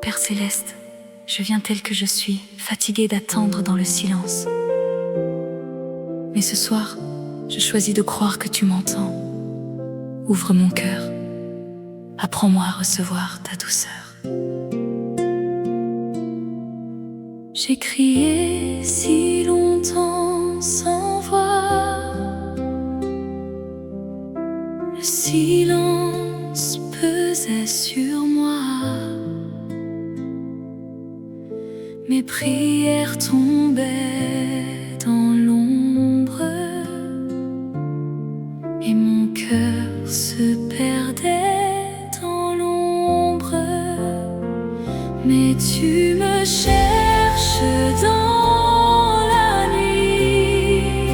Père céleste, je viens tel que je suis, fatiguée d'attendre dans le silence. Mais ce soir, je choisis de croire que tu m'entends. Ouvre mon cœur, apprends-moi à recevoir ta douceur. J'ai crié si longtemps sans voix. Le silence pesait sur moi. Mes prières tombaient dans l'ombre et mon cœur se perdait dans l'ombre. Mais tu me cherches dans la nuit.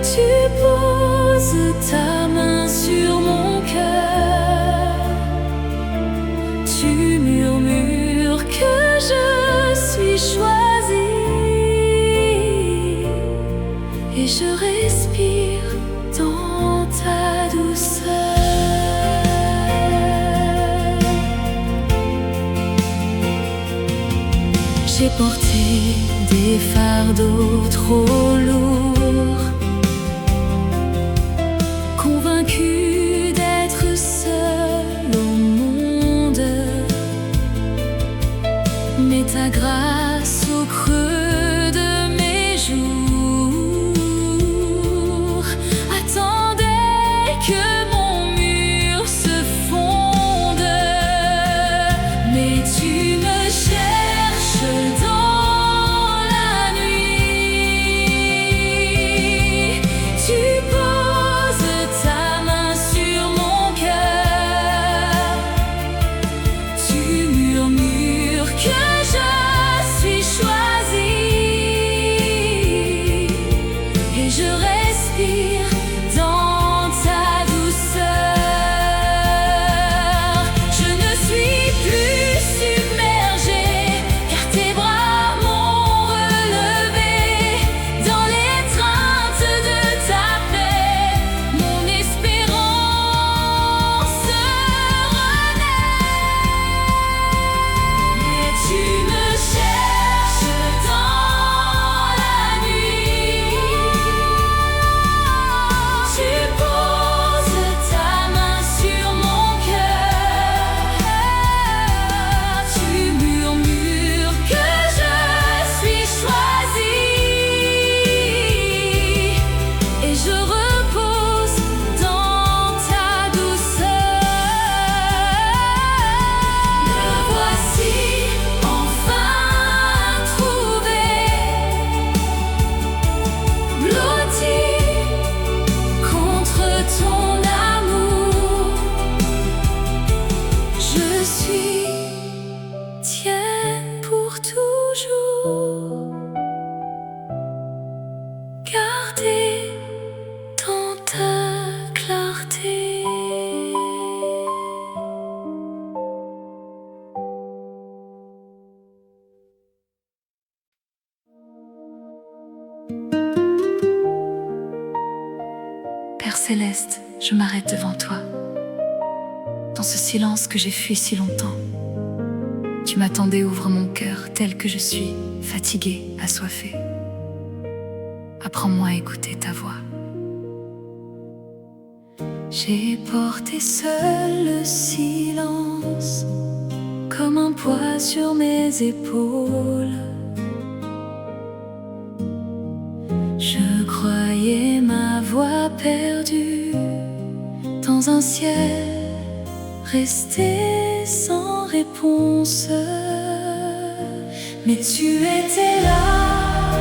Tu poses ta main sur mon cœur. Tu murmures que je suis choisie et je respire dans ta douceur. J'ai porté des fardeaux trop lourds, convaincue d'être seule au monde. Mais ta grâce au creux de mes jours attendait que mon mur se fonde. Mais tu me cherches dans la nuit. Tu poses ta main sur mon cœur. Tu murmures que je suis choisie et je respire dans ta douceur. Je ne suis plus submergée car tes bras m'ont relevé. Dans l'étreinte de ta paix, mon espérance renaît. Mais tu me cherches dans la nuit. Tu poses ta main sur mon cœur. Tu murmures que je suis choisie et je repose dans ta douceur. Me voici enfin trouvé, blotti contre ton amour. Je suis tienne pour toujours, gardée dans ta clarté. Père céleste, je m'arrête devant toi. Dans ce silence que j'ai fui si longtemps, tu m'attendais, ouvre mon cœur tel que je suis, fatiguée, assoiffée. Apprends-moi à écouter ta voix. J'ai porté seul le silence comme un poids sur mes épaules. Je croyais ma voix perdue dans un ciel resté sans réponse. Mais tu étais là,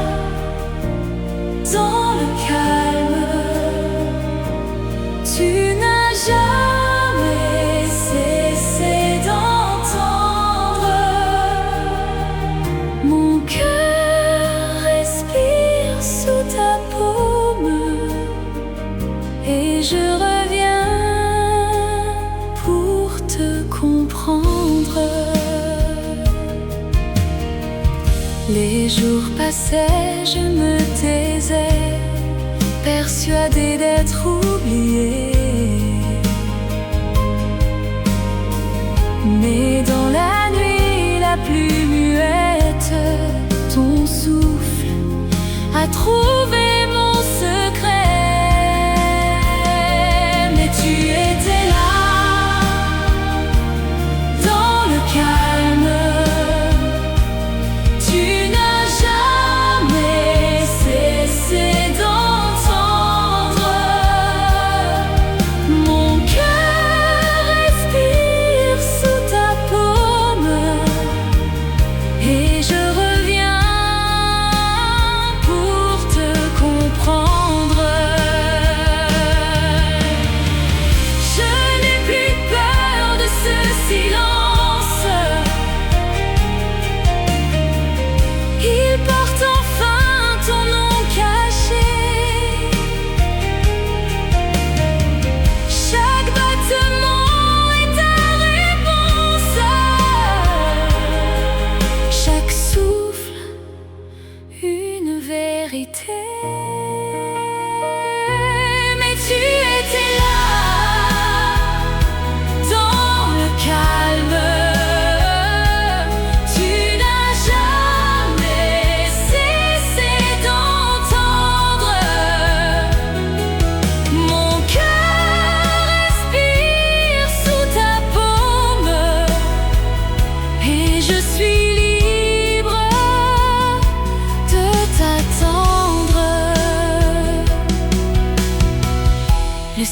dans le calme. Tu n'as jamais cessé d'entendre. Mon cœur respire sous ta paume et je reviens pour te comprendre. Les jours passaient, je me taisais, persuadée d'être oubliée. Mais dans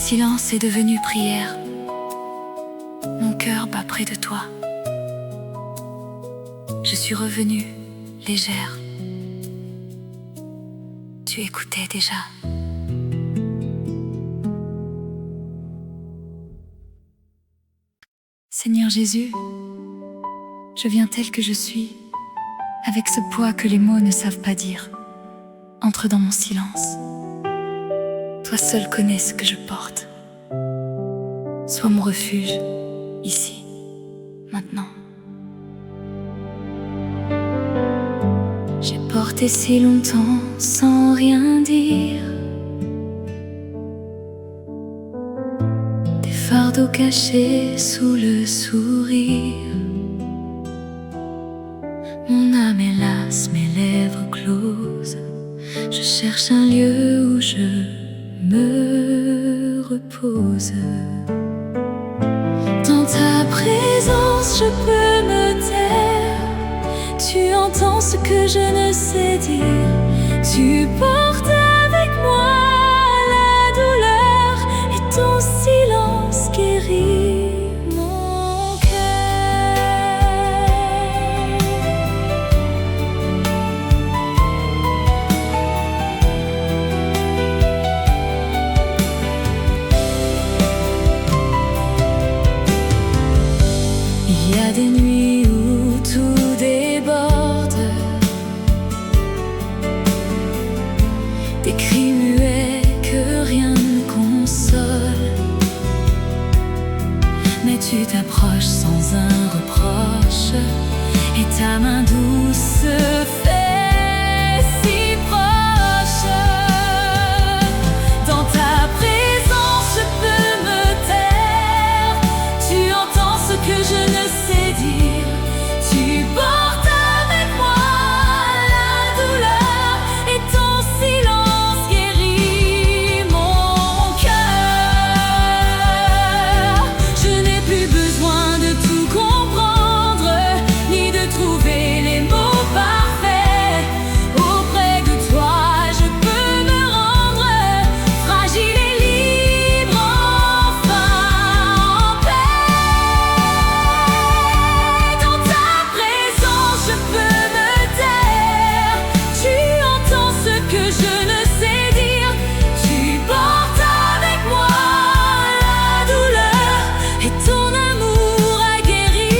silence est devenu prière. Mon cœur bat près de toi. Je suis revenue légère. Tu écoutais déjà. Seigneur Jésus, je viens tel que je suis, avec ce poids que les mots ne savent pas dire. Entre dans mon silence. Toi seul connais ce que je porte. Sois mon refuge, ici, maintenant. J'ai porté si longtemps sans rien dire, des fardeaux cachés sous le sourire. Mon âme hélas, mes lèvres closes. Je cherche un lieu où je me repose. Dans ta présence, je peux me taire. Tu entends ce que je ne sais dire. Tu portes avec moi la douleur et ton silence guérit mon cœur. Il y a des nuits où tout déborde, des cris muets que rien ne console. Mais tu t'approches sans un reproche, et ta main douce se fait si proche. Dans ta présence, je peux me taire. Tu entends ce que je ne sais dire. Tu portes avec moi la douleur et ton silence guérit mon cœur. Je n'ai plus besoin de tout comprendre, ni de trouver les mots parfaits. Auprès de toi, je peux me rendre fragile et libre, enfin en paix. Dans ta présence, je peux me taire. Tu entends ce que je ne sais dire. Tu portes avec moi la douleur et ton amour a guéri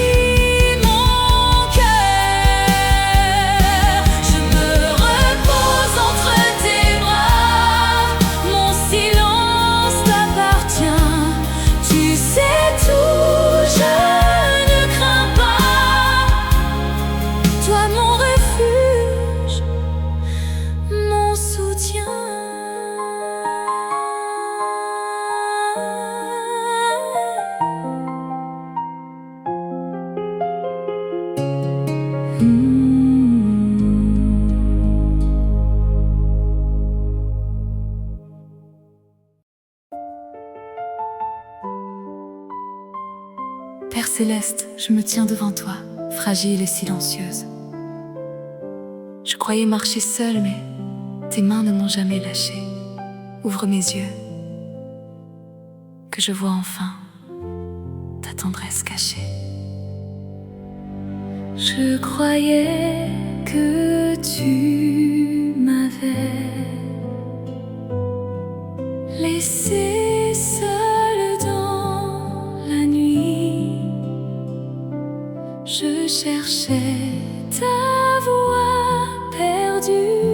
mon cœur. Je me repose entre tes bras. Mon silence t'appartient. Tu sais tout, je ne crains pas. Toi mon refuge, mon soutien. Père céleste, je me tiens devant toi, fragile et silencieuse. Je croyais marcher seule, mais tes mains ne m'ont jamais lâchée. Ouvre mes yeux, que je vois enfin ta tendresse cachée. Je croyais que tu m'avais laissé seule dans la nuit. Je cherchais ta voix perdue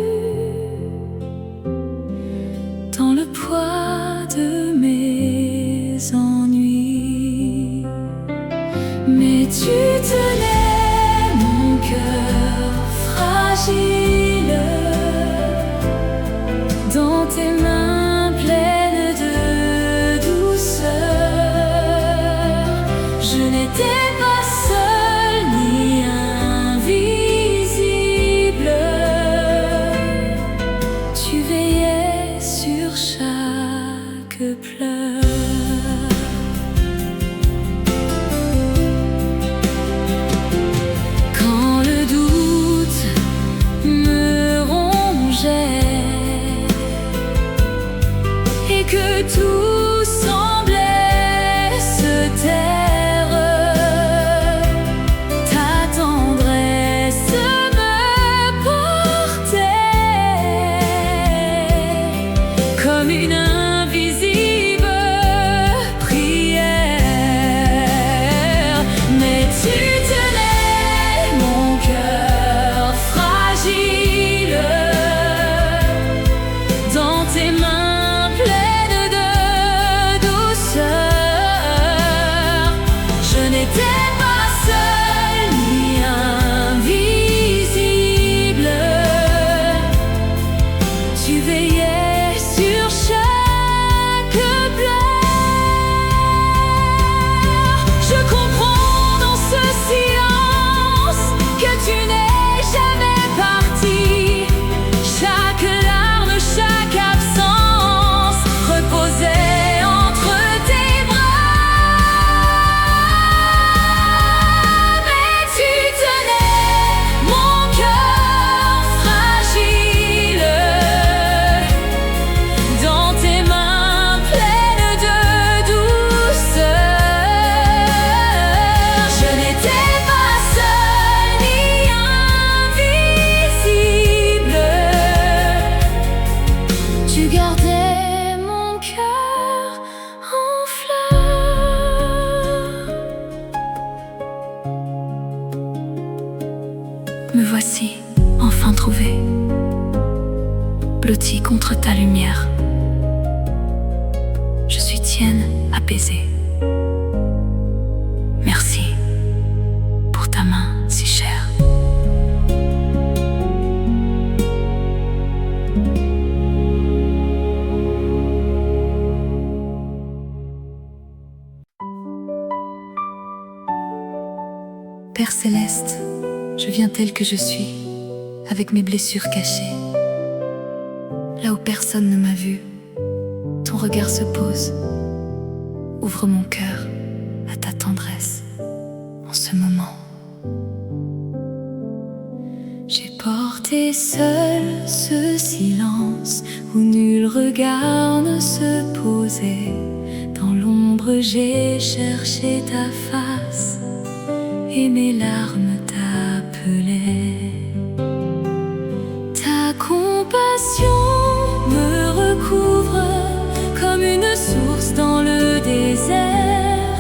dans le poids de mes ennuis. Mais tu tenais mon cœur fragile dans tes mains pleines de douceur. Je n'étais pas seule ni invisible. Tu veillais sur chaque pleur. contre ta lumière. Je suis tienne, apaisée. Merci pour ta main si chère. Père céleste, je viens tel que je suis, avec mes blessures cachées. Là où personne ne m'a vu, ton regard se pose. Ouvre mon cœur à ta tendresse en ce moment. J'ai porté seul ce silence où nul regard ne se posait. Dans l'ombre j'ai cherché ta face et mes larmes t'appelaient. Ta compassion me recouvre comme une source dans le désert.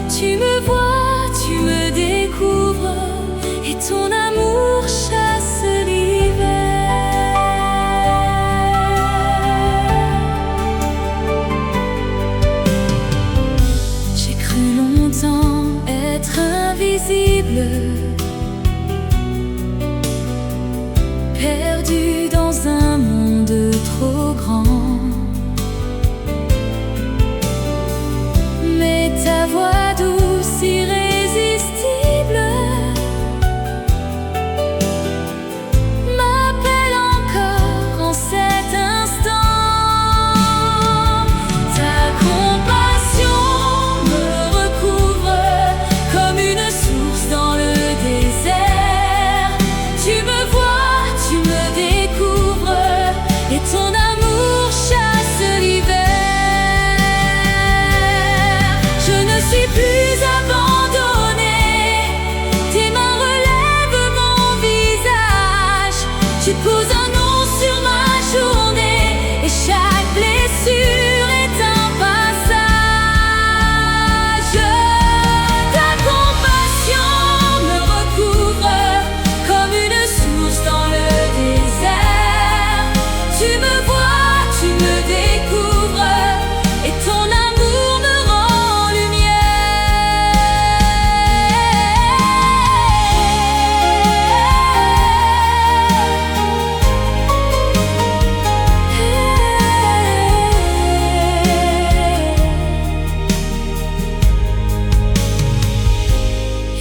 Tu me vois, tu me découvres, et ton amour chasse l'hiver. J'ai cru longtemps être invisible, perdu dans un monde trop grand. Mais ta voix douce, irrésistible, m'appelle encore en cet instant. Ta compassion me recouvre comme une source dans le désert. Tu me vois, tu me découvres, et ton amour chasse l'hiver. Je ne suis plus abandonnée, tes mains relèvent mon visage. Tu poses un nom sur ma journée, et chaque blessure est un passage. Ta compassion me recouvre comme une source dans le désert. Tu me vois, tu me découvres, et ton amour me rend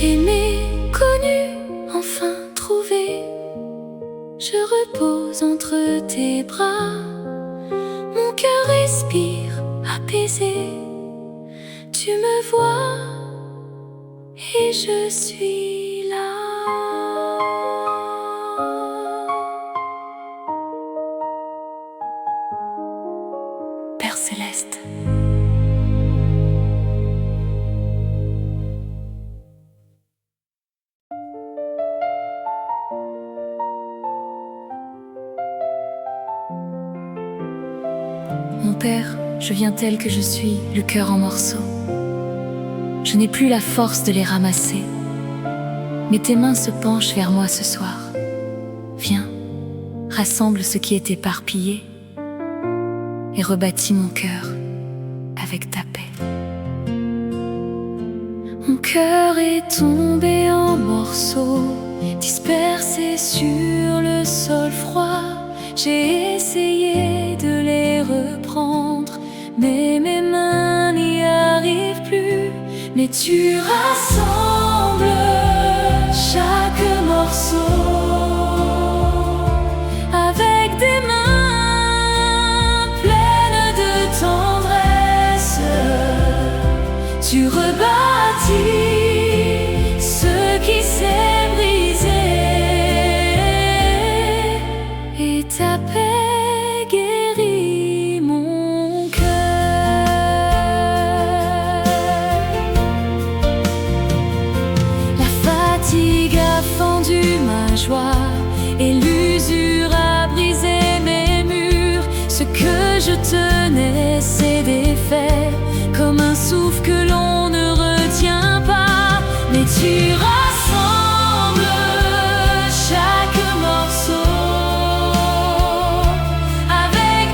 Aimé, connu, enfin trouvé, je repose entre tes bras. Mon cœur respire, apaisé. Tu me vois et je suis là. Père céleste, mon Père, je viens tel que je suis, le cœur en morceaux. Je n'ai plus la force de les ramasser, mais tes mains se penchent vers moi ce soir. Viens, rassemble ce qui est éparpillé et rebâtis mon cœur avec ta paix. Mon cœur est tombé en morceaux, dispersé sur le sol froid. J'ai essayé de les reprendre, mais mes mains n'y arrivent plus. Mais tu rassembles chaque morceau avec des mains pleines de tendresse. Tu rebâtis ce qui s'est brisé, et ta paix guérit mon cœur. La fatigue a fendu ma joie et l'usure a brisé mes murs. Ce que je tenais s'est défait comme un souffle que l'on ne retient pas. Mais tu rassembles chaque morceau avec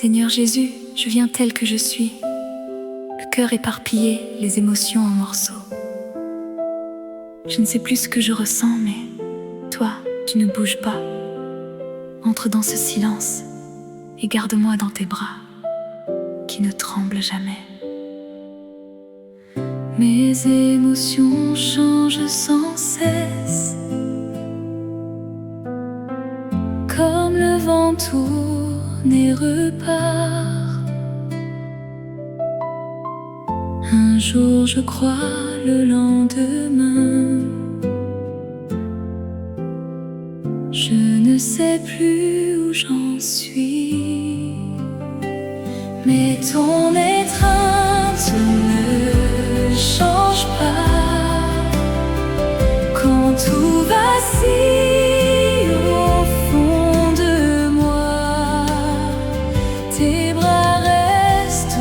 Seigneur Jésus, je viens tel que je suis, le cœur éparpillé, les émotions en morceaux. Je ne sais plus ce que je ressens, mais toi, tu ne bouges pas. Entre dans ce silence et garde-moi dans tes bras, qui ne tremblent jamais. Mes émotions changent sans cesse, comme le vent tourne et repart. Un jour je crois, le lendemain je ne sais plus où j'en suis. Mais ton étreinte ne change pas quand tout vacille au fond de moi. Tes bras restent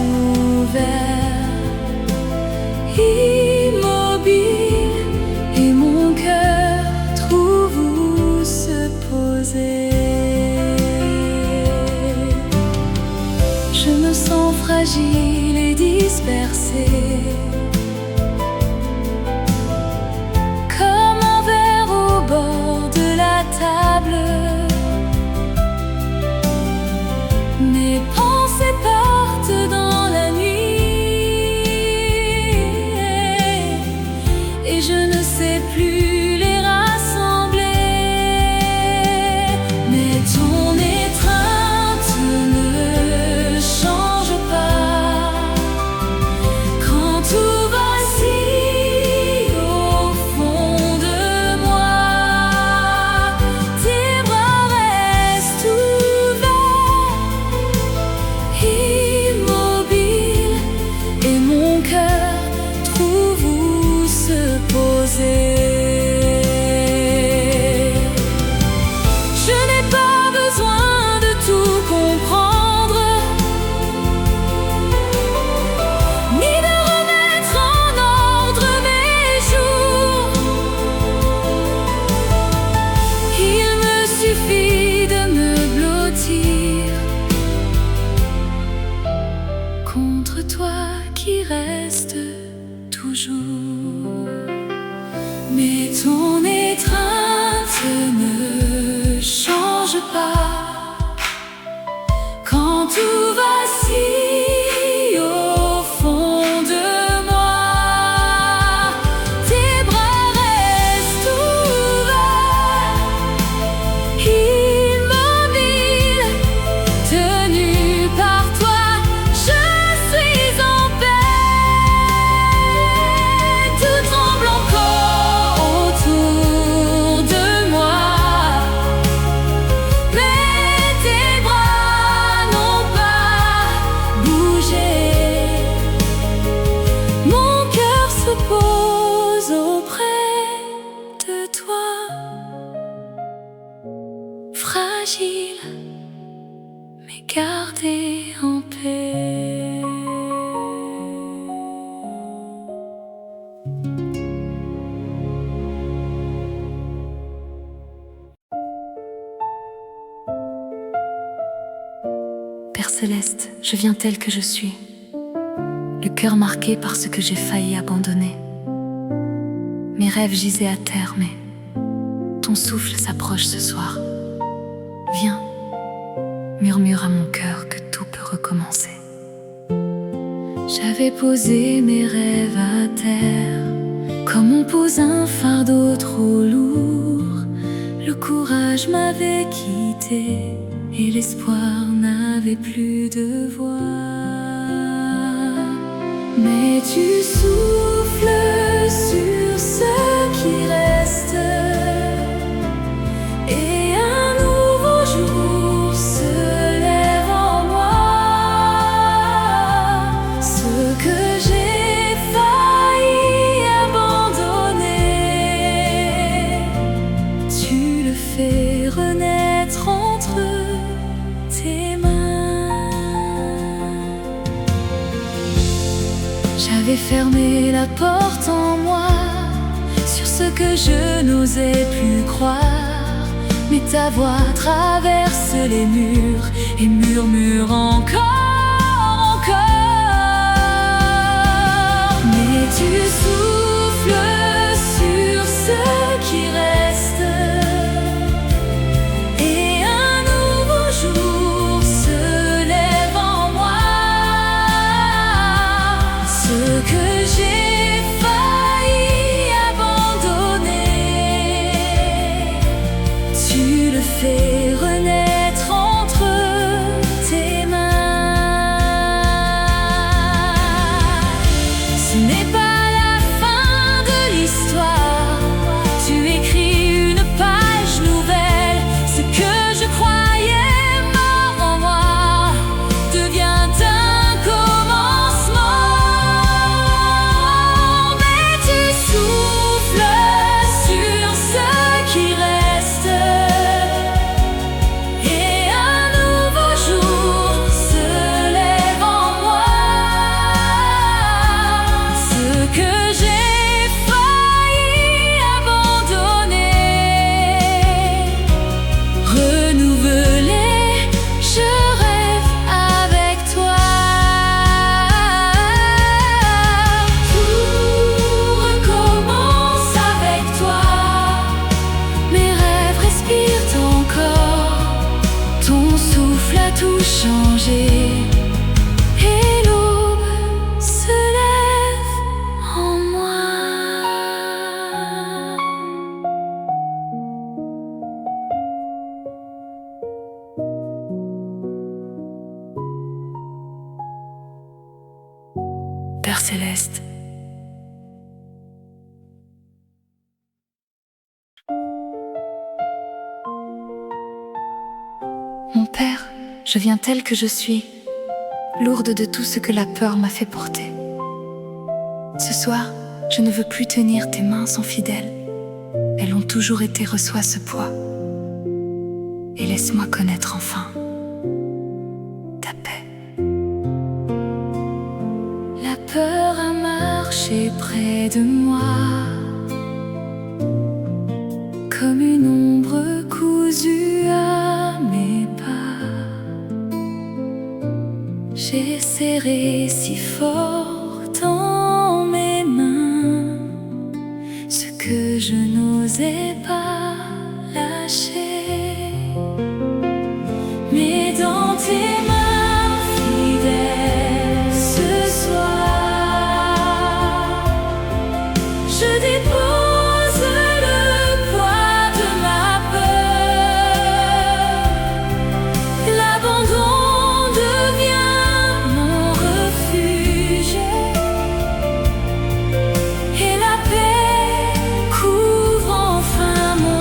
ouverts, immobiles, et mon cœur trouve où se poser. Je me sens fragile et dispersée, comme un verre au bord de la table. Mes pensées partent dans la nuit, et je ne sais plus les rassembler. Mais ton étreinte ne change pas quand tout vacille au fond de moi. Tes bras restent ouverts, immobiles, et mon cœur trouve où se poser. Je n'ai pas besoin de tout comprendre, ni de remettre en ordre mes jours. Il me suffit de me blottir contre toi qui reste toujours. Mais ton étreinte ne change pas quand tout vacille au fond de moi. Tes bras restent ouverts, immobiles, tenus par toi. Je suis en paix. Tout tremble encore autour de moi, mais tes bras n'ont pas bougé. Mon cœur se pose auprès de toi, fragile mais gardé en paix. Père céleste, je viens tel que je suis, le cœur marqué par ce que j'ai failli abandonner. Mes rêves gisaient à terre, mais ton souffle s'approche ce soir. Viens, murmure à mon cœur que tout peut recommencer. J'avais posé mes rêves à terre, comme on pose un fardeau trop lourd. Le courage m'avait quitté et l'espoir n'avait plus de voix. Mais tu souffles sur ce qui reste, et un nouveau jour se lève en moi. Ce que j'ai failli abandonner, tu le fais renaître entre tes mains. J'avais fermé la porte en moi sur ce que je n'osais plus croire. mais ta voix traverse les murs et murmure encore, encore. Mais tu souffles sur ce qui reste, et un nouveau jour se lève en moi. Ce que j'ai failli abandonner, tu le fais renaître entre tes mains. Ce n'est pas la fin de l'histoire, tu écris une page nouvelle. Ce que je croyais mort en moi devient un commencement. Mais tu souffles sur ce qui reste, et un nouveau jour se lève en moi. Ce que j'ai failli abandonner, renouveler, je rêve avec toi. Tout recommence avec toi. Mes rêves respirent encore, ton souffle a tout changé, et l'aube se lève en moi. Père céleste, mon Père, je viens tel que je suis, lourde de tout ce que la peur m'a fait porter. Ce soir, je ne veux plus tenir tes mains sans fidèles. Elles ont toujours été, reçois ce poids, et laisse-moi connaître enfin ta paix. La peur a marché près de moi, comme une ombre cousue à mes pas. J'ai serré si fort dans mes mains ce que je n'osais pas lâcher. Mais dans tes mains fidèles ce soir, je dépose le poids de ma peur. L'abandon devient mon refuge, et la paix couvre enfin mon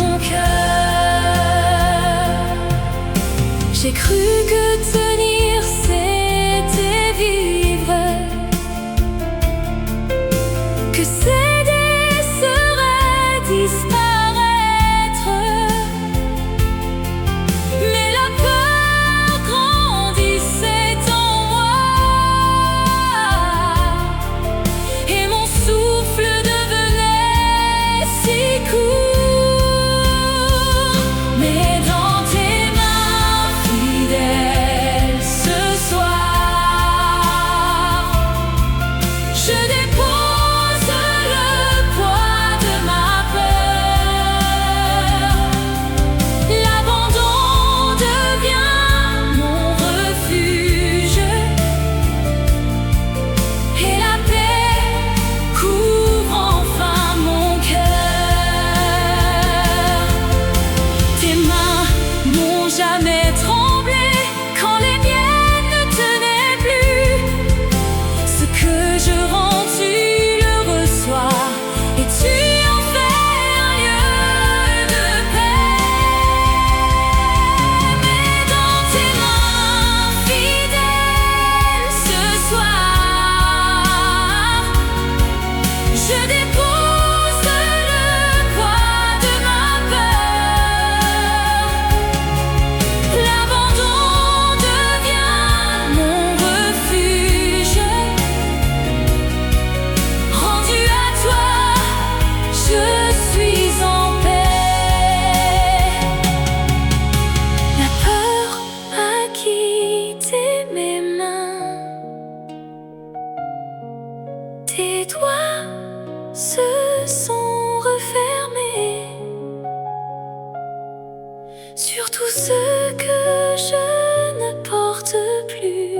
tout ce que je ne porte plus,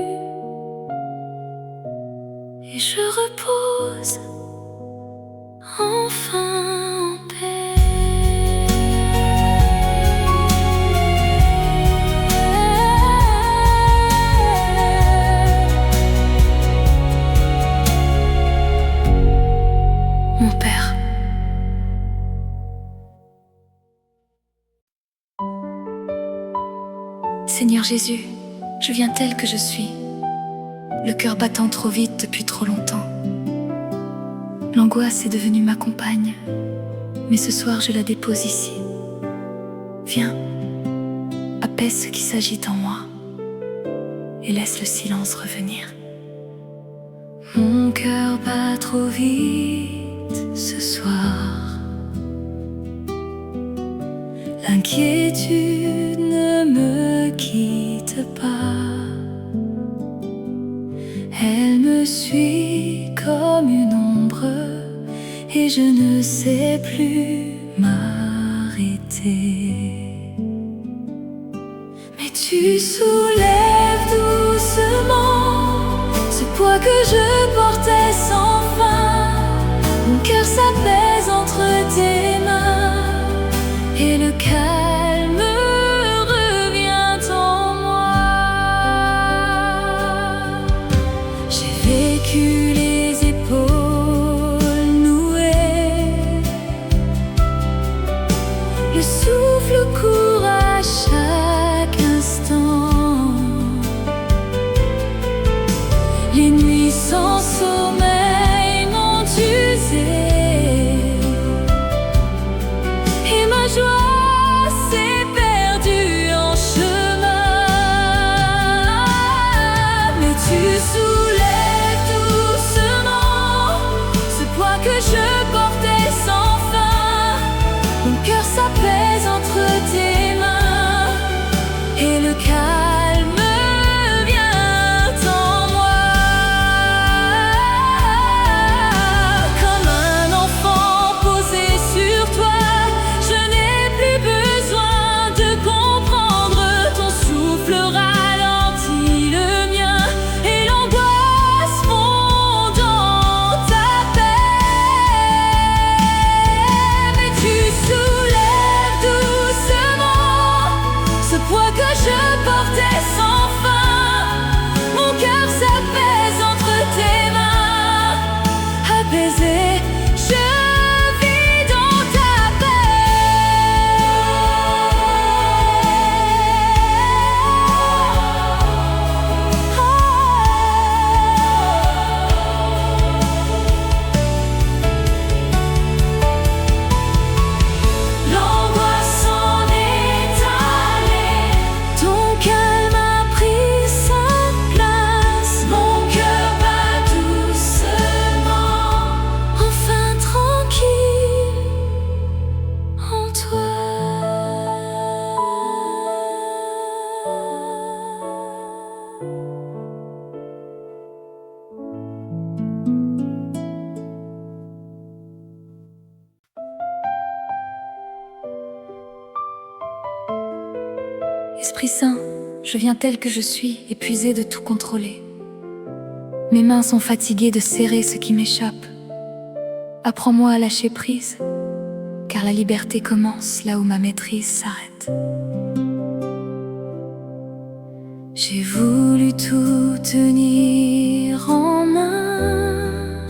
et je repose enfin en paix. Mon Père. Seigneur Jésus, je viens tel que je suis, le cœur battant trop vite depuis trop longtemps. L'angoisse est devenue ma compagne, mais ce soir je la dépose ici. Viens, apaise ce qui s'agite en moi et laisse le silence revenir. Mon cœur bat trop vite ce soir. L'inquiétude ne me quitte pas. Elle me suit comme une ombre et je ne sais plus m'arrêter. Mais tu soulèves doucement ce poids que je portais sans fin. Mon cœur s'apaise entre tes mains et le calme revient en moi. J'ai vécu les épaules nouées, le souffle court à chaque instant, les nuits sans sommeil m'ont usé. Joie s'est perdue en chemin, mais tu soulèves doucement ce poids que je portais sans fin. Mon cœur s'apaise entre tes mains et le calme vient en moi. Comme un enfant posé sur toi, ralentit le mien et l'angoisse fond dans ta paix. Mais tu soulèves doucement ce poids que je portais sans fin. Mon cœur s'apaise entre tes mains, apaisé, je vis dans ta paix. L'angoisse s'en est allée, ton calme a pris sa place. Mon cœur bat doucement, enfin tranquille en toi. Esprit Saint, je viens tel que je suis, épuisé de tout contrôler. Mes mains sont fatiguées de serrer ce qui m'échappe. Apprends-moi à lâcher prise, car la liberté commence là où ma maîtrise s'arrête. J'ai voulu tout tenir en main,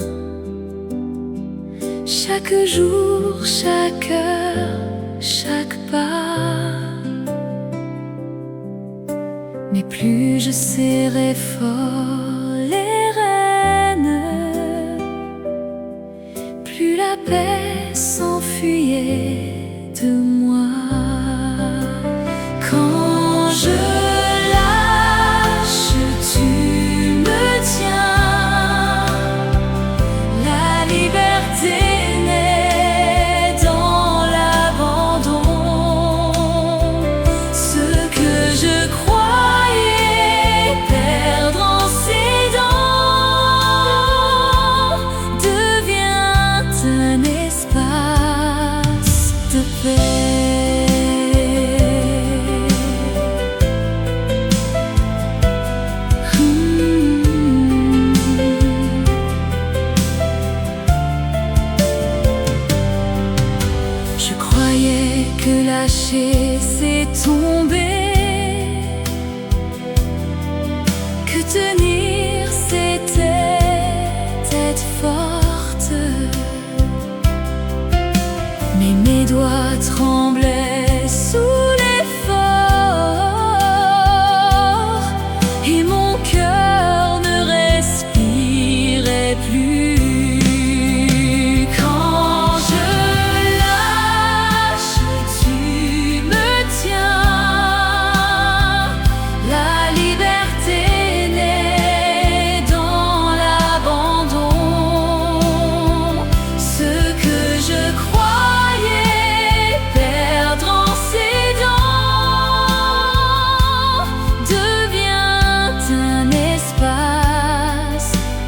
chaque jour, chaque heure, chaque pas. Mais plus je serrais fort les rênes, plus la paix s'enfuyait de moi. Quand je lâche, tu me tiens. La liberté naît dans l'abandon. Ce que je croyais perdre en cédant devient un espace de paix. que lâcher c'est tomber, que tenir c'était être forte. Mais mes doigts tremblaient sous l'effort et mon cœur ne respirait plus.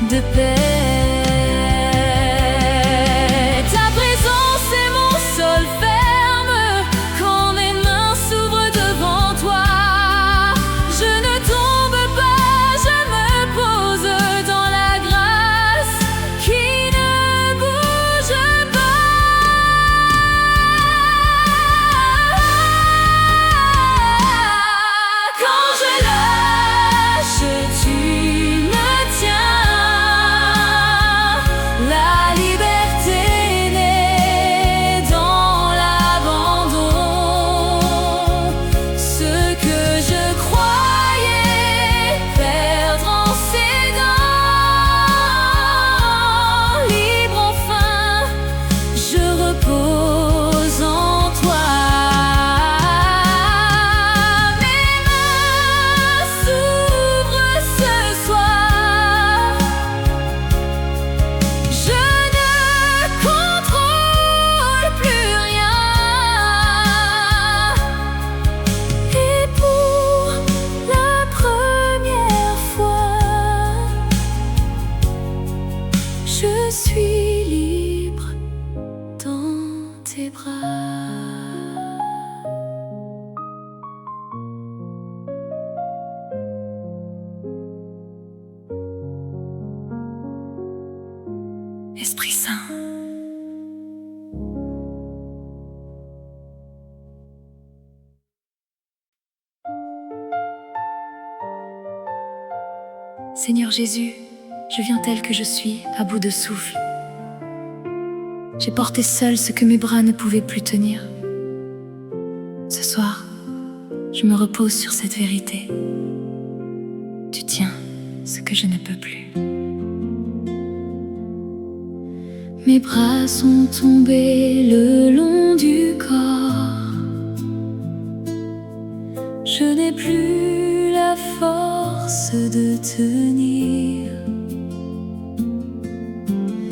De paix. Ta présence est mon sol ferme. Quand mes mains s'ouvrent devant toi, je ne tombe pas, je me pose dans la grâce qui ne bouge pas. Quand je lâche, tu me tiens. Je suis libre dans tes bras. Esprit Saint, Seigneur Jésus, je viens tel que je suis, à bout de souffle. J'ai porté seul ce que mes bras ne pouvaient plus tenir. Ce soir, je me repose sur cette vérité. Tu tiens ce que je ne peux plus. Mes bras sont tombés le long du corps. Je n'ai plus la force de tenir.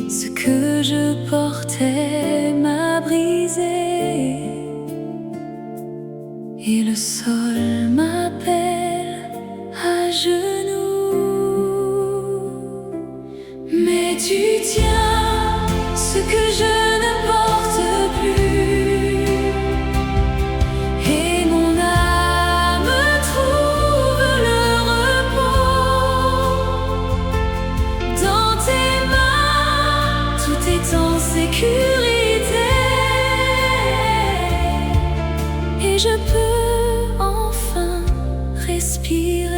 Ce que je portais m'a brisé et le sol m'appelle à genoux. Mais tu tiens ce que je ne porte plus et mon âme trouve le repos dans tes mains. Tout est en sécurité et je peux enfin respirer.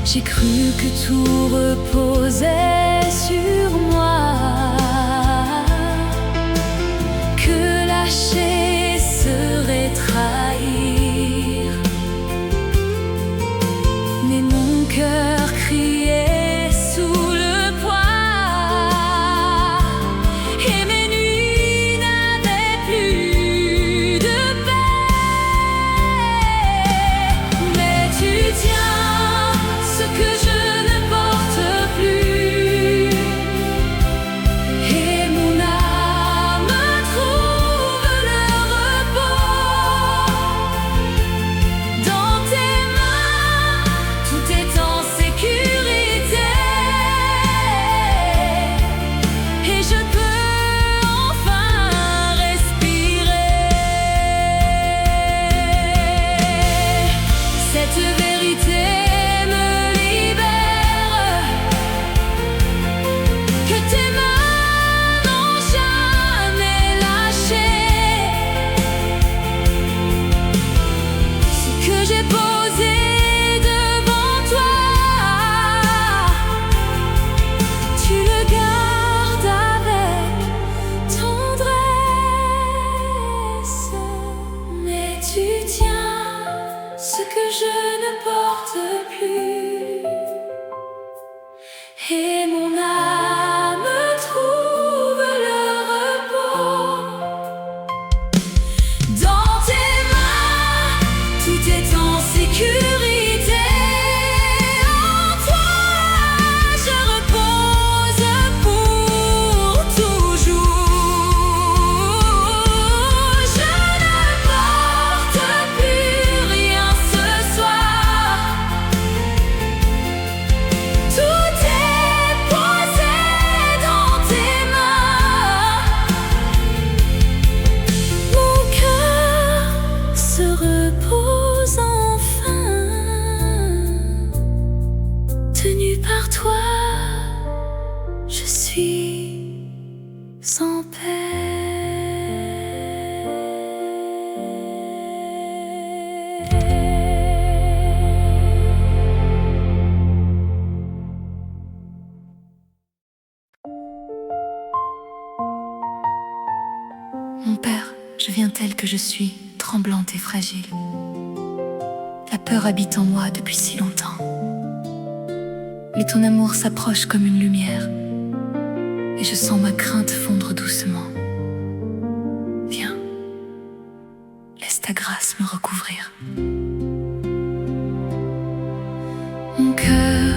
J'ai cru que tout reposait sur moi, que lâcher serait trahir. Mais mon cœur criait sous le poids et mes nuits n'avaient plus de paix. Mais tu tiens ce que je ne porte plus repose enfin, tenue par toi, je suis sans Mon père, je viens tel que je suis, tremblante et fragile. La peur habite en moi depuis si longtemps. Mais ton amour s'approche comme une lumière, et je sens ma crainte fondre doucement. Viens, laisse ta grâce me recouvrir. Mon cœur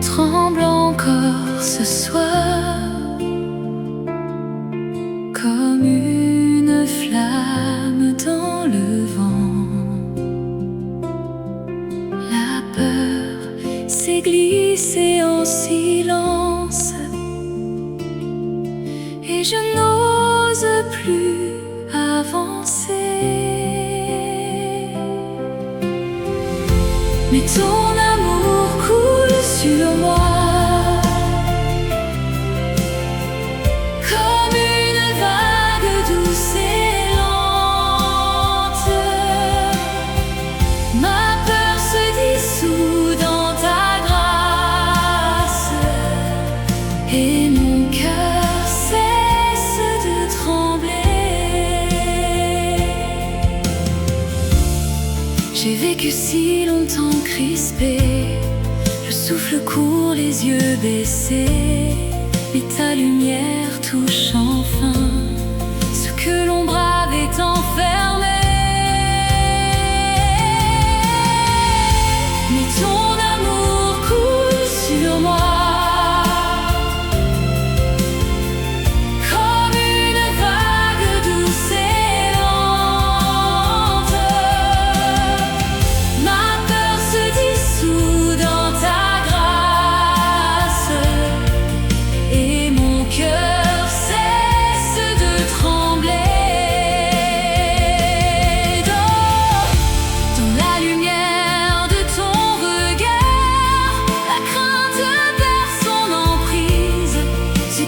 tremble encore ce soir, comme une flamme dans le vent. La peur s'est glissée en silence, et je n'ose plus avancer. Mais ton amour coule sur moi, et mon cœur cesse de trembler. J'ai vécu si longtemps crispé, le souffle court, les yeux baissés, mais ta lumière touche enfin ce que l'ombre avait enfermé. Mais ton amour coule sur moi,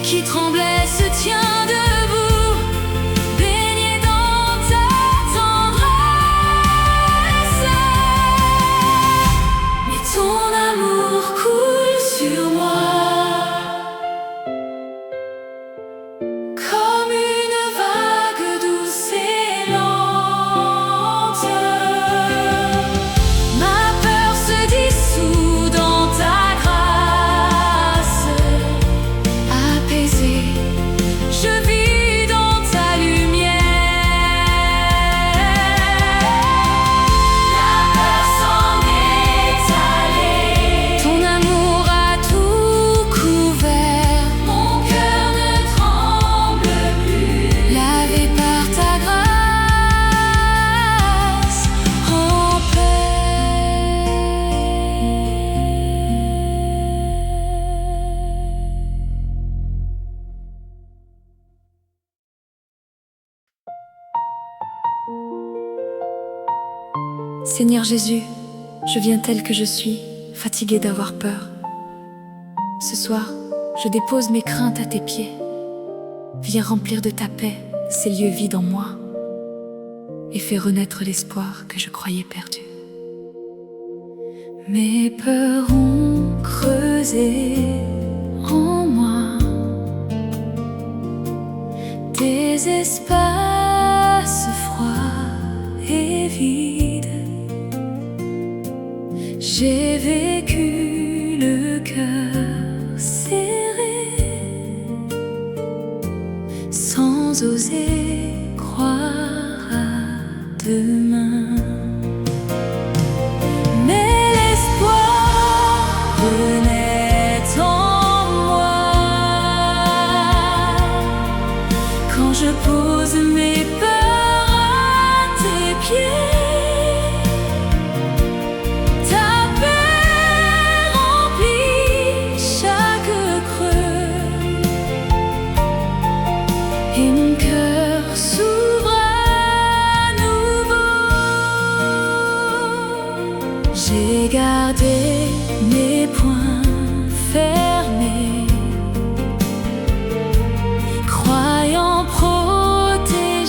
qui tremblait se tient debout, baigné dans ta tendresse. Mais ton amour coule sur moi, comme une vague douce et lente. Ma peur se dissout dans ta grâce. Je vis dans ta lumière. La peur s'en est allée, ton amour a tout couvert. Mon cœur ne tremble plus, lavé par ta grâce, en paix. Seigneur Jésus, je viens tel que je suis, fatiguée d'avoir peur. Ce soir, je dépose mes craintes à tes pieds. Viens remplir de ta paix ces lieux vides en moi et fais renaître l'espoir que je croyais perdu. Mes peurs ont creusé en moi des espaces froids et vides. J'ai vécu le cœur serré, sans oser croire à demain. Mais l'espoir renaît en moi quand je pose mes peurs à tes pieds. Et mon cœur s'ouvre à nouveau.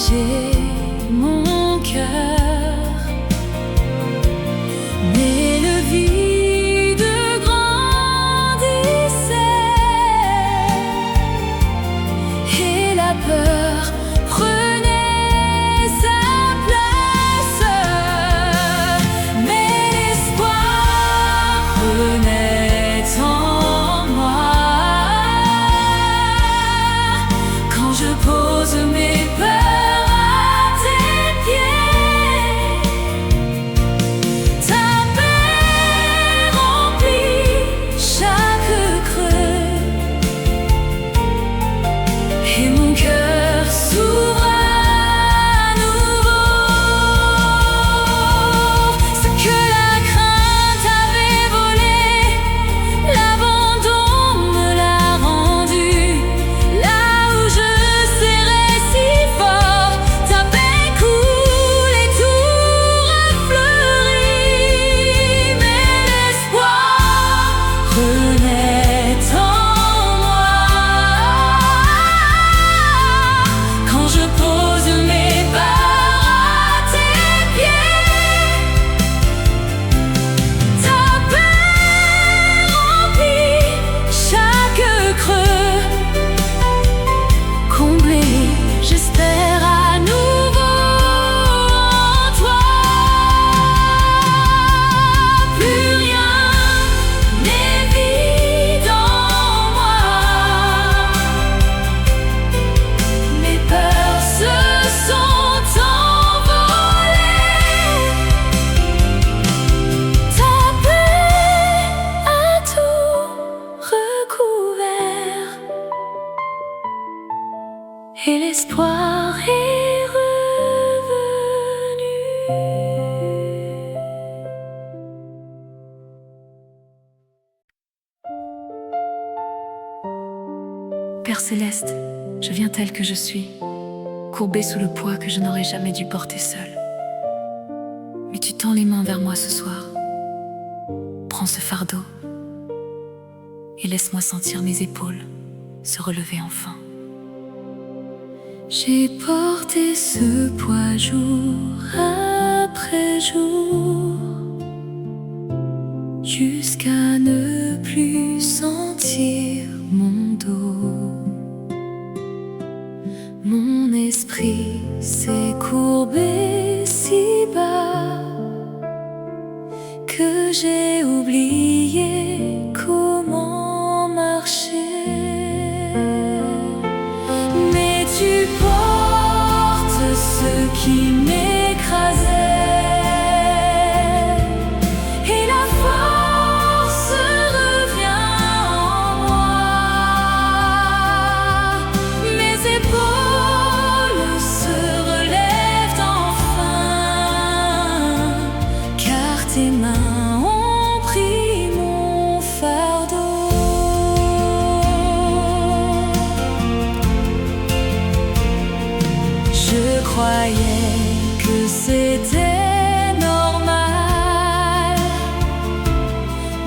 protéger mon cœur, mais le vide grandissait et la peur prenait sa place. Mais l'espoir renaît en moi quand je pose mes peurs à tes pieds. Ta paix remplit chaque creux et mon cœur s'ouvre à nouveau. Ce que la crainte avait volé, l'abandon me l'a rendu. Là où je serrais si fort, ta paix coule et tout refleurit. Mais l'espoir renaît en moi quand je pose mes pas à tes pieds. Ta paix remplit chaque creux, comblé, j'espère à nouveau en toi. Plus rien n'est vide en moi, mes peurs se sont envolées. Ta paix a tout recouvert et l'espoir est revenu. Père céleste, je viens tel que je suis, courbée sous le poids que je n'aurais jamais dû porter seule. Mais tu tends les mains vers moi ce soir. Prends ce fardeau et laisse-moi sentir mes épaules se relever enfin. J'ai porté ce poids jour après jour, jusqu'à ne plus sentir mon dos. Mon esprit s'est courbé si bas que j'ai oublié comment marcher. Mais tu portes ce qui m'écrasait et la force revient en moi. Mes épaules se relèvent enfin, car tes mains ont pris mon fardeau. Je croyais que c'était normal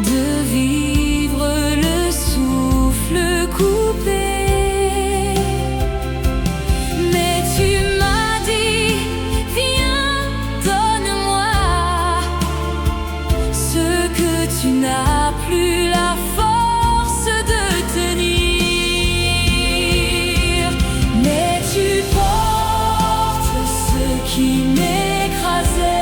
de vivre le souffle coupé. Mais tu m'as dit, viens, donne-moi ce que tu n'as plus la force de tenir. Mais tu portes ce qui m'écrasait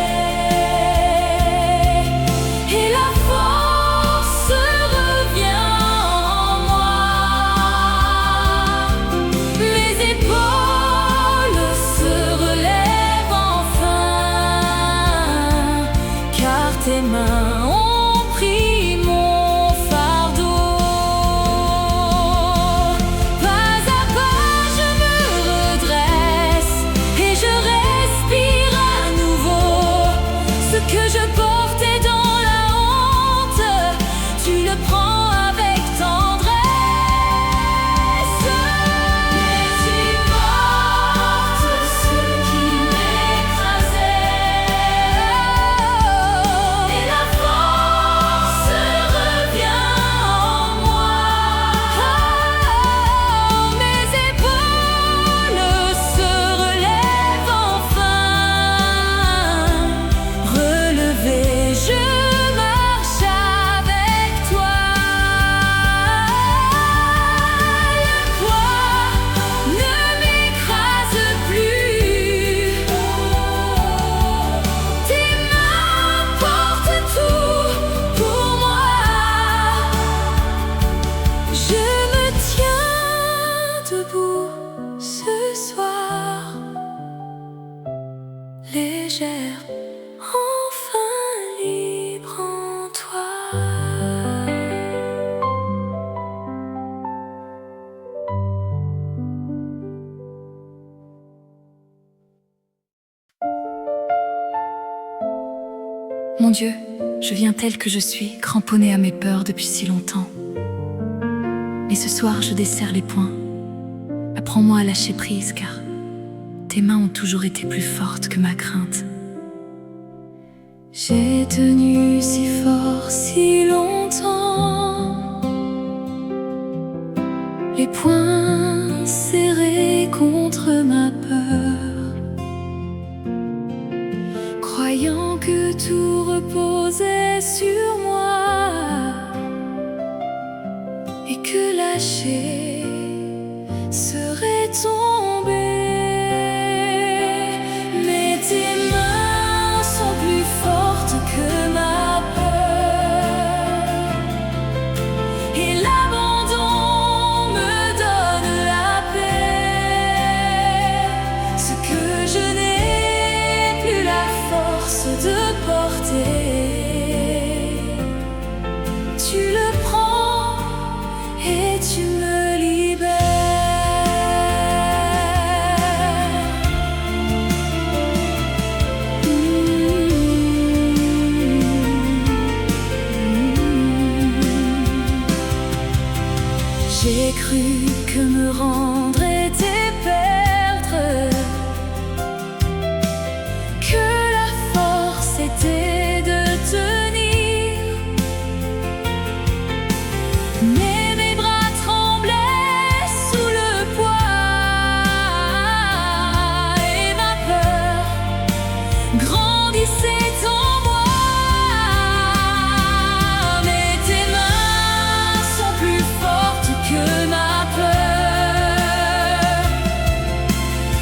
légère, enfin libre en toi. Mon Dieu, je viens tel que je suis, cramponnée à mes peurs depuis si longtemps. Mais ce soir, je desserre les poings. Apprends-moi à lâcher prise, car tes mains ont toujours été plus fortes que ma crainte. J'ai tenu si fort, si longtemps, les poings serrés contre ma peur, croyant que tout reposait sur moi et que lâcher serait tomber. Mais tes mains sont plus fortes que ma peur, et l'abandon me donne la paix. Ce que je n'ai plus la force de porter, tu le prends et tu me libères. J'ai cru que me rendre était perdre, que la force était de tenir. Mais mes bras tremblaient sous le poids, et ma peur grandissait en moi. Mais tes mains sont plus fortes que ma peur,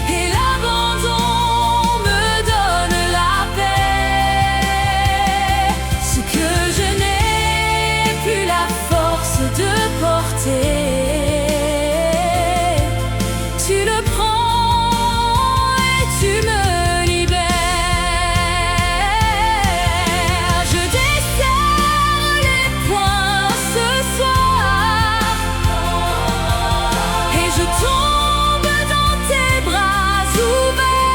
et l'abandon me donne la paix. Ce que je n'ai plus la force de porter, tu le prends et tu me libères. Je desserre les poings ce soir, et je tombe dans tes bras ouverts.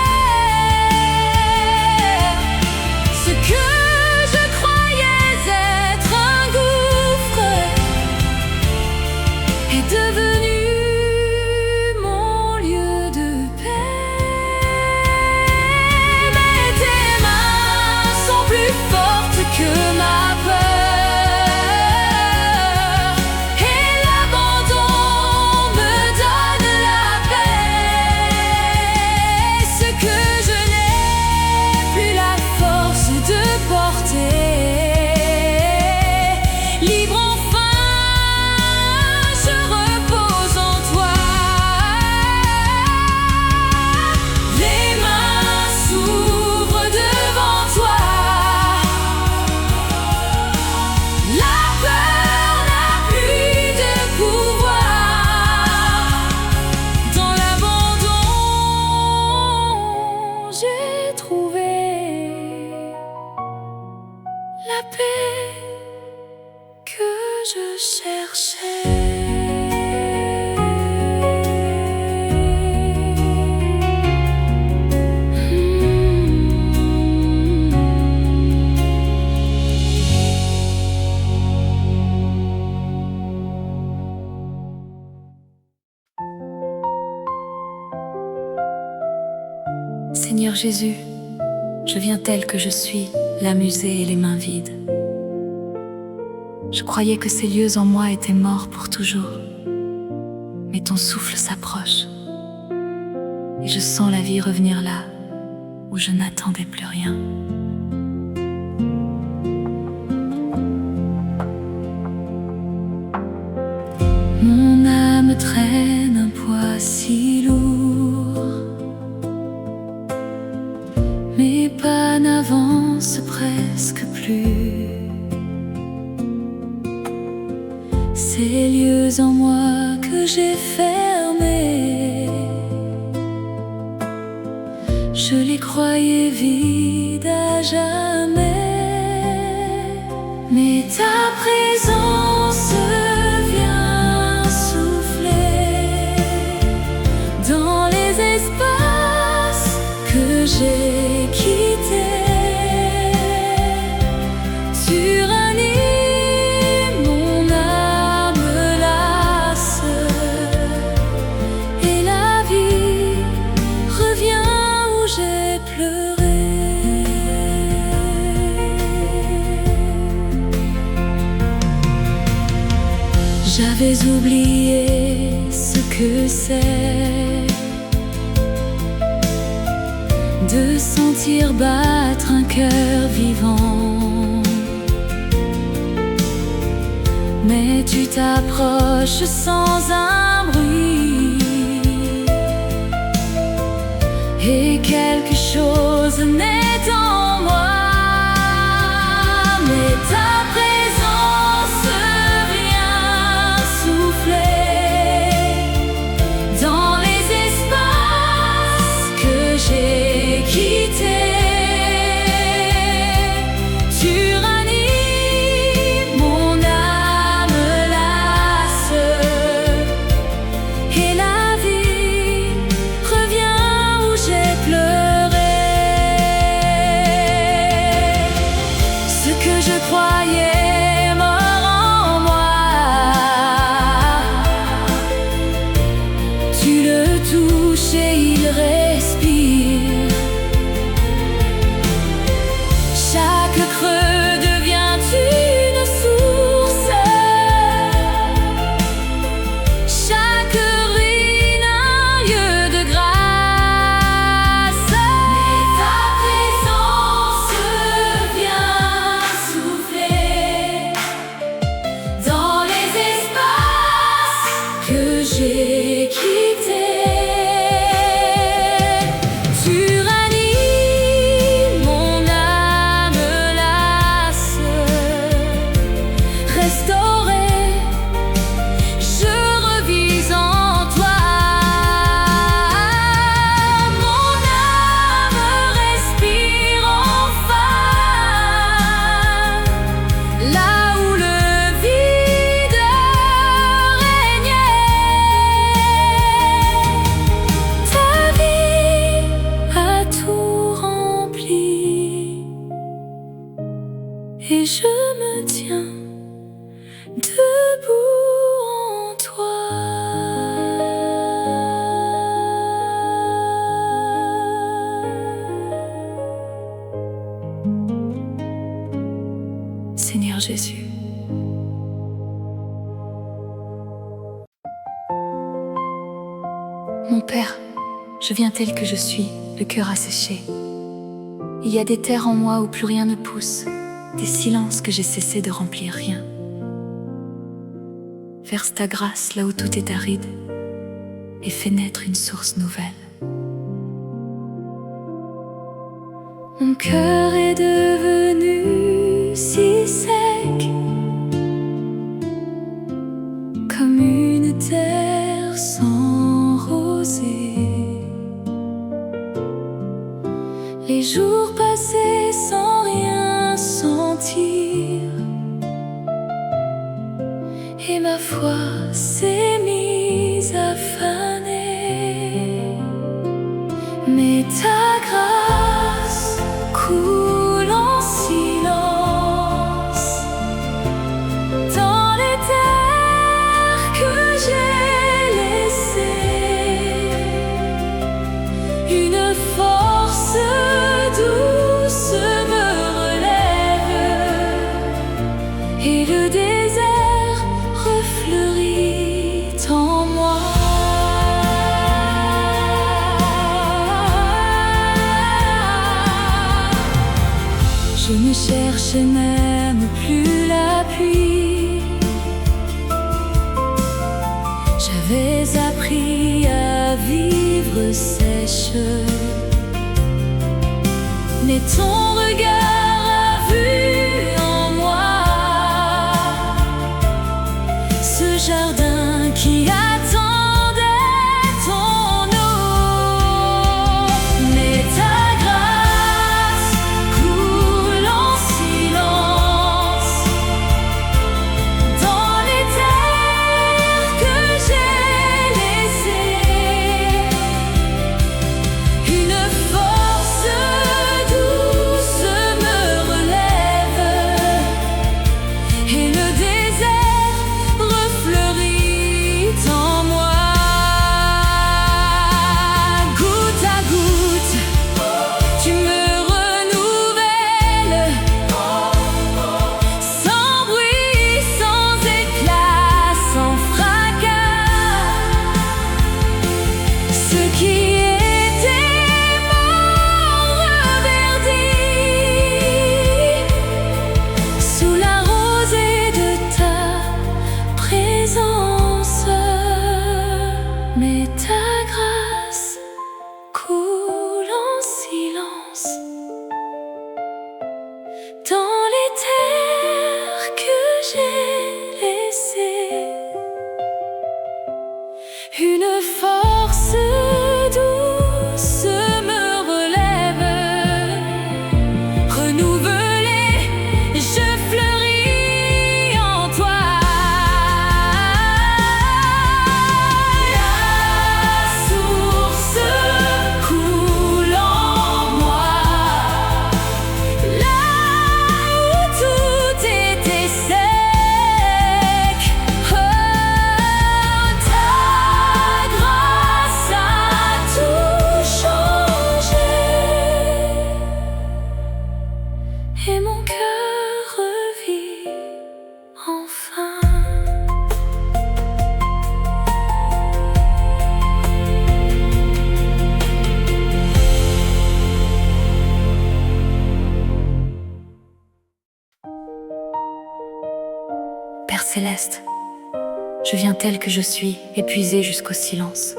Ce que je croyais être un gouffre est devenu mon lieu de paix. Mais tes mains sont plus fortes que ma peur, et l'abandon me donne la paix. Ce que je n'ai plus la force de porter, libre enfin, je repose en toi. Les mains s'ouvrent devant toi, la peur n'a plus de pouvoir. Dans l'abandon, j'ai trouvé la paix que je cherchais. Seigneur Jésus, je viens tel que je suis, la musée et les mains vides. Je croyais que ces lieux en moi étaient morts pour toujours, mais ton souffle s'approche, et je sens la vie revenir là où je n'attendais plus rien. Mon âme traîne un poids si lourd, mes pas n'avancent presque plus. Ces lieux en moi que j'ai fermés, Je les croyais vides à jamais, mais ta présence vient souffler dans les espaces que j'ai quittés. Tu ranimes mon âme lasse et la vie revient où j'ai pleuré. J'avais oublié ce que c'est de sentir battre un cœur vivant. Mais tu t'approches sans un bruit et quelque chose naît en moi. Mais ta présence vient souffler dans les espaces que j'ai quittés. Et il respire. Chaque creux devient une source, chaque ruine un lieu de grâce. Mais ta présence vient souffler dans les espaces que j'ai quittés. Et je me tiens debout en toi. Seigneur Jésus, mon Père, je viens tel que je suis, le cœur asséché. Il y a des terres en moi où plus rien ne pousse, des silences que j'ai cessé de remplir, rien. Verse ta grâce là où tout est aride et fais naître une source nouvelle. Mon cœur est devenu si sec, comme une terre sans rosée. Les jours passés sans rien sentir, et ma foi s'est mise à faner. Mais ta grâce coule en silence dans les terres que j'ai laissées. Une force douce me relève et le désert refleurit en moi. Je ne cherche même plus l'appui. J'avais appris à vivre sèche, mais ton regard a vu en moi ce jardin qui attendait ton eau. Mais ta céleste. Je viens tel que je suis, épuisée jusqu'au silence.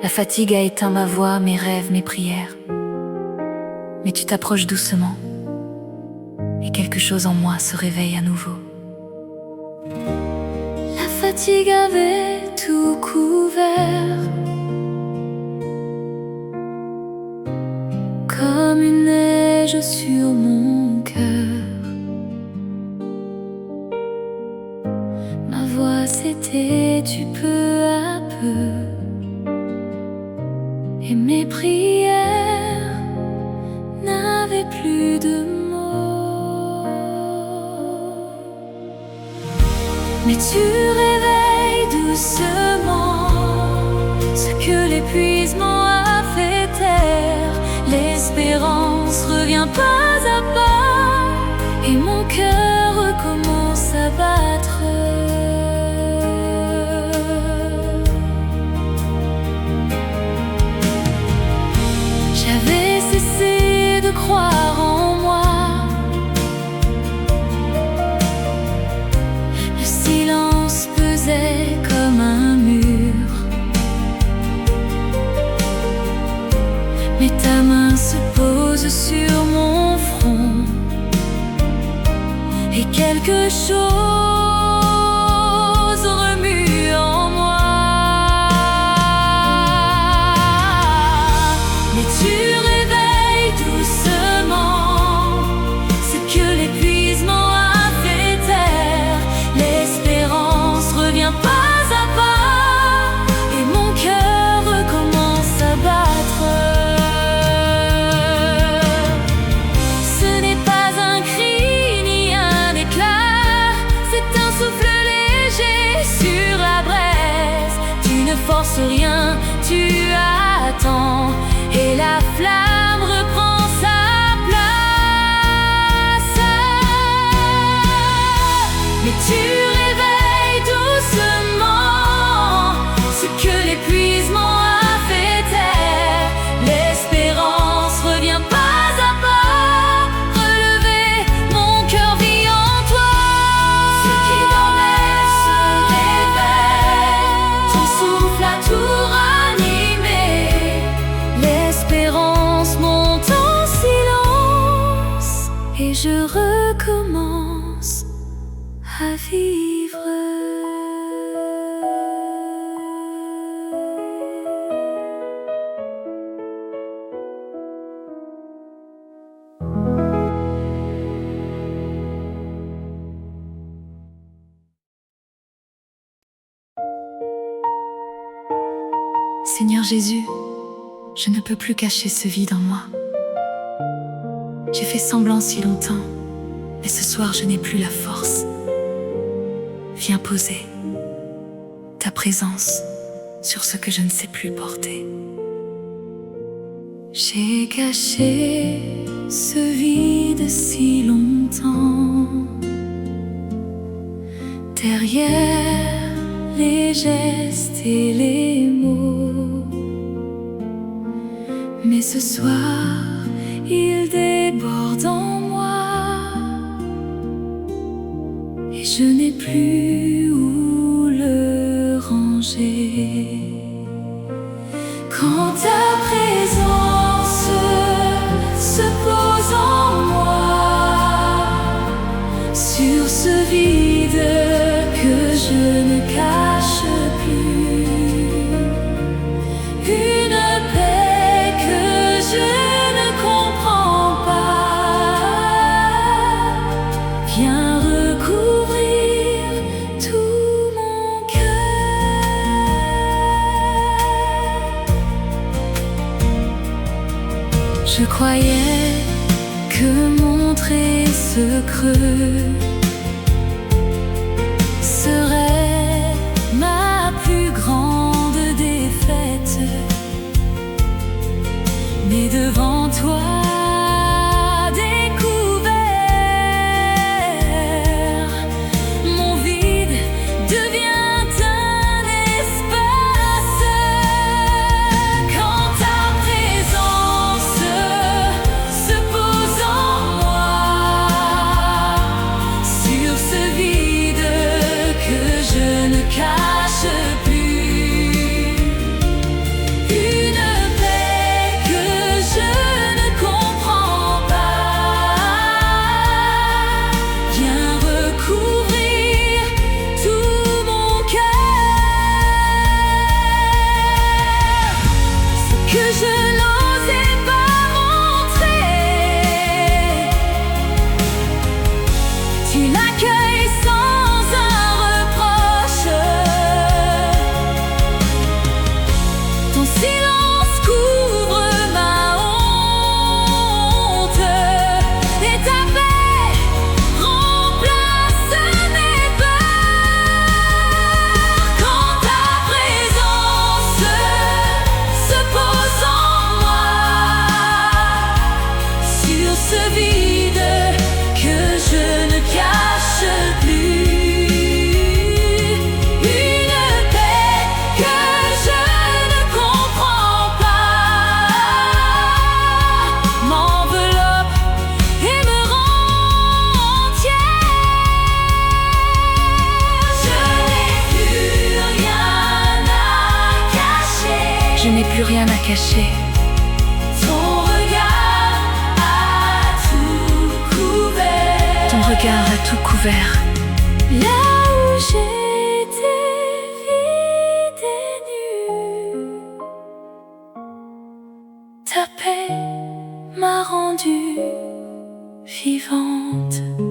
La fatigue a éteint ma voix, mes rêves, mes prières. Mais tu t'approches doucement, et quelque chose en moi se réveille à nouveau. La fatigue avait tout couvert, comme une neige sur mon cœur. Ma voix s'était tue peu à peu, et mes prières n'avaient plus de mots. Mais tu réveilles doucement ce que l'épuisement a fait taire. L'espérance revient pas à pas, et mon cœur recommence à battre. J'avais cessé de croire en moi. Le silence pesait comme un mur, mais ta main se pose sur mon front, et quelque chose remue en moi. Mais tu réveilles doucement ce que l'épuisement a fait taire. L'espérance revient pas à pas, et mon cœur recommence à battre. Ce n'est pas un cri ni un éclat, c'est un souffle léger sur la braise. Tu ne forces rien, tu attends, et la flamme reprend sa place. Mais tu réveilles doucement ce que l'épuisement a fait taire. L'espérance revient pas à pas, relevé, mon cœur vit en toi. Ce qui dormait se réveille, ton souffle a tout ranimé. L'espérance monte en silence, et je recommence à vivre. Seigneur Jésus, je ne peux plus cacher ce vide en moi. J'ai fait semblant si longtemps, mais ce soir je n'ai plus la force. Viens poser ta présence sur ce que je ne sais plus porter. J'ai caché ce vide si longtemps, derrière les gestes et les mots. Mais ce soir, il déborde en moi, et je n'ai plus où le ranger. Quand ta présence se pose en moi, sur ce vide que je ne cache plus, une paix que je ne comprends pas vient recouvrir tout mon cœur. Je croyais que montrer ce creux serait ma plus grande défaite, mais devant toi découvert, mon vide devient un espace. Quand ta présence se pose en moi, sur ce vide caché. Ton regard a tout couvert. Ton regard a tout couvert. Là où j'étais vide et nue, ta paix m'a rendue vivante.